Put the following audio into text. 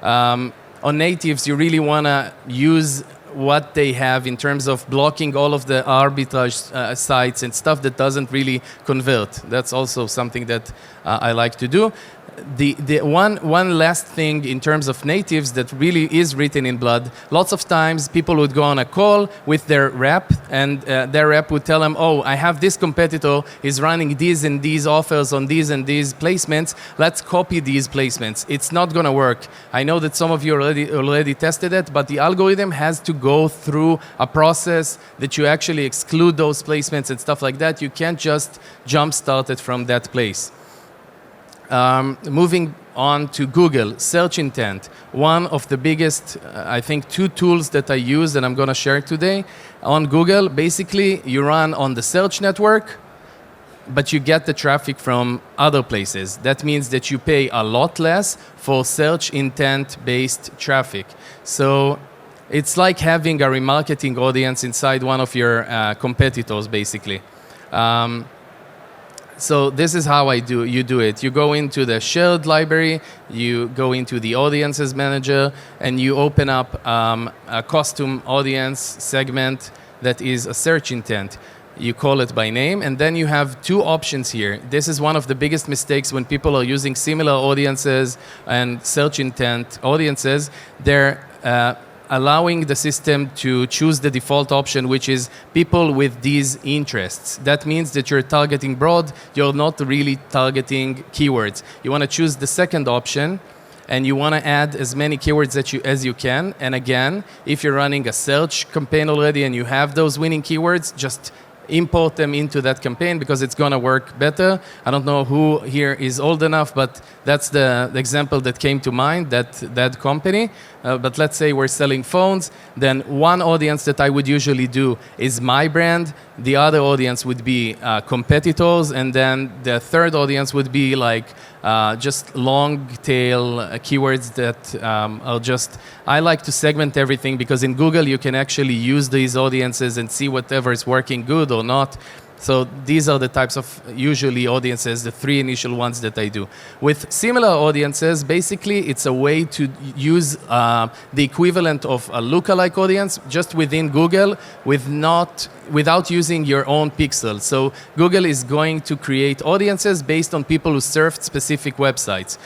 On natives, you really want to use what they have in terms of blocking all of the arbitrage sites and stuff that doesn't really convert. That's also something that I like to do. The one last thing in terms of natives that really is written in blood, lots of times people would go on a call with their rep, and their rep would tell them, oh, I have this competitor, is running these and these offers on these and these placements, let's copy these placements. It's not going to work. I know that some of you already tested it, but the algorithm has to go through a process that you actually exclude those placements and stuff like that. You can't just jump start it from that place. Moving on to Google, search intent. One of the biggest, I think, two tools that I use that I'm going to share today. On Google, basically, you run on the search network, but you get the traffic from other places. That means that you pay a lot less for search intent-based traffic. So it's like having a remarketing audience inside one of your competitors, basically. So this is how you do it. You go into the shared library, you go into the audiences manager, and you open up a custom audience segment that is a search intent. You call it by name, and then you have two options here. This is one of the biggest mistakes when people are using similar audiences and search intent audiences. They're allowing the system to choose the default option, which is people with these interests. That means that you're targeting broad, you're not really targeting keywords. You want to choose the second option, and you want to add as many keywords as you can. And again, if you're running a search campaign already and you have those winning keywords, just import them into that campaign because it's going to work better. I don't know who here is old enough, but that's the example that came to mind, that company. But let's say we're selling phones, then one audience that I would usually do is my brand, the other audience would be competitors, and then the third audience would be like just long tail keywords that are just, I like to segment everything because in Google you can actually use these audiences and see whatever is working good or not. So these are the types of usually audiences, the three initial ones that I do. With similar audiences, basically it's a way to use the equivalent of a lookalike audience just within Google without using your own pixel. So Google is going to create audiences based on people who surfed specific websites.